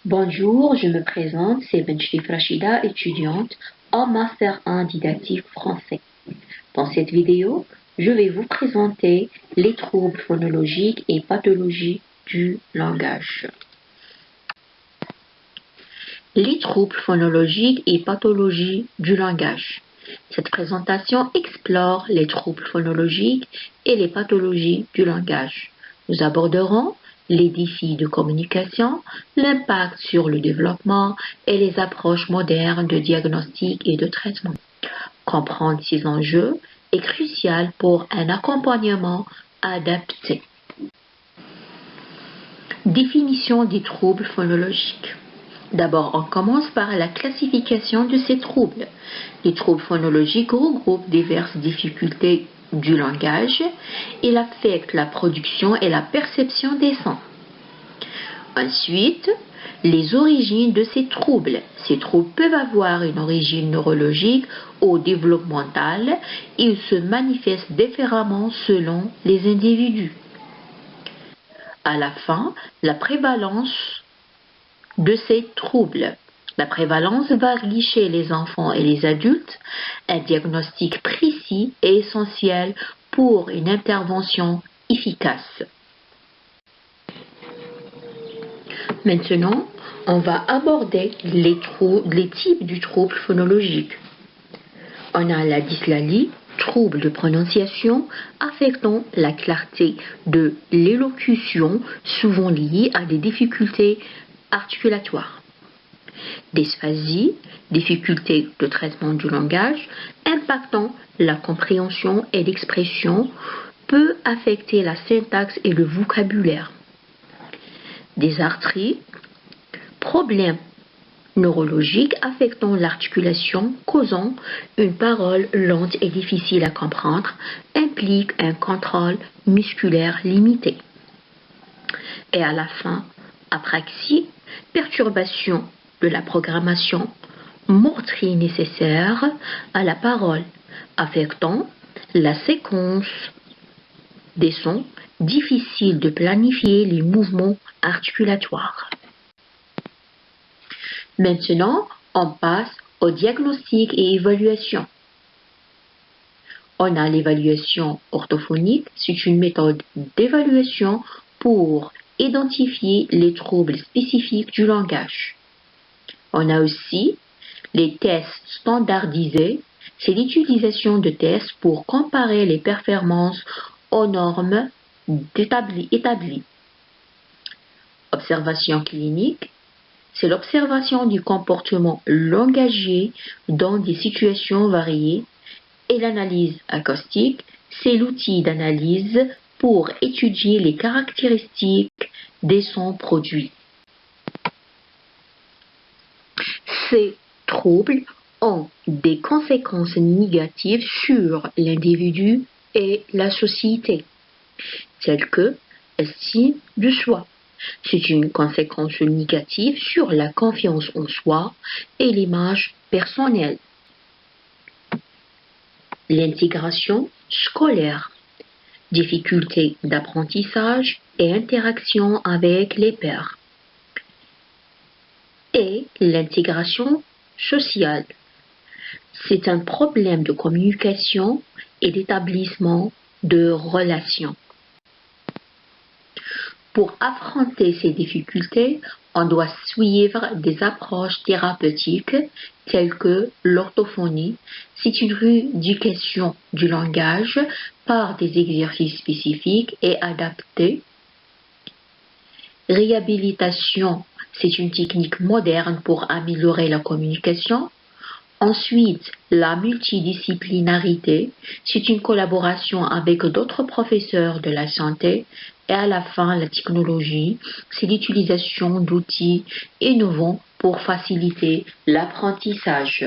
Bonjour, je me présente, c'est Benchlif Rachida, étudiante en Master 1 didactique français. Dans cette vidéo, je vais vous présenter les troubles phonologiques et pathologies du langage. Les troubles phonologiques et pathologies du langage. Cette présentation explore les troubles phonologiques et les pathologies du langage. Nous aborderons les défis de communication, l'impact sur le développement et les approches modernes de diagnostic et de traitement. Comprendre ces enjeux est crucial pour un accompagnement adapté. Définition des troubles phonologiques. D'abord, on commence par la classification de ces troubles. Les troubles phonologiques regroupent diverses difficultés du langage. Il affecte la production et la perception des sons. Ensuite, les origines de ces troubles. Ces troubles peuvent avoir une origine neurologique ou développementale. Ils se manifestent différemment selon les individus. À la fin, la prévalence de ces troubles. La prévalence varie chez les enfants et les adultes. Un diagnostic précis est essentiel pour une intervention efficace. Maintenant, on va aborder les types du trouble phonologique. On a la dyslalie, trouble de prononciation affectant la clarté de l'élocution, souvent liée à des difficultés articulatoires. Dysphasie, difficulté de traitement du langage, impactant la compréhension et l'expression, peut affecter la syntaxe et le vocabulaire. Dysarthrie, problème neurologique affectant l'articulation, causant une parole lente et difficile à comprendre, implique un contrôle musculaire limité. Et à la fin, apraxie, perturbation de la programmation motrice nécessaire à la parole, affectant la séquence des sons, difficile de planifier les mouvements articulatoires. Maintenant, on passe au diagnostic et évaluation. On a l'évaluation orthophonique, c'est une méthode d'évaluation pour identifier les troubles spécifiques du langage. On a aussi les tests standardisés, c'est l'utilisation de tests pour comparer les performances aux normes établies. Observation clinique, c'est l'observation du comportement langagier dans des situations variées, et l'analyse acoustique, c'est l'outil d'analyse pour étudier les caractéristiques des sons produits. Ces troubles ont des conséquences négatives sur l'individu et la société, telles que l'estime de soi. C'est une conséquence négative sur la confiance en soi et l'image personnelle. L'intégration scolaire, difficultés d'apprentissage et interaction avec les pairs. Et l'intégration sociale, c'est un problème de communication et d'établissement de relations. Pour affronter ces difficultés, on doit suivre des approches thérapeutiques telles que l'orthophonie, c'est une rééducation du langage par des exercices spécifiques et adaptés. Réhabilitation, c'est une technique moderne pour améliorer la communication. Ensuite, la multidisciplinarité, c'est une collaboration avec d'autres professeurs de la santé. Et à la fin, la technologie, c'est l'utilisation d'outils innovants pour faciliter l'apprentissage.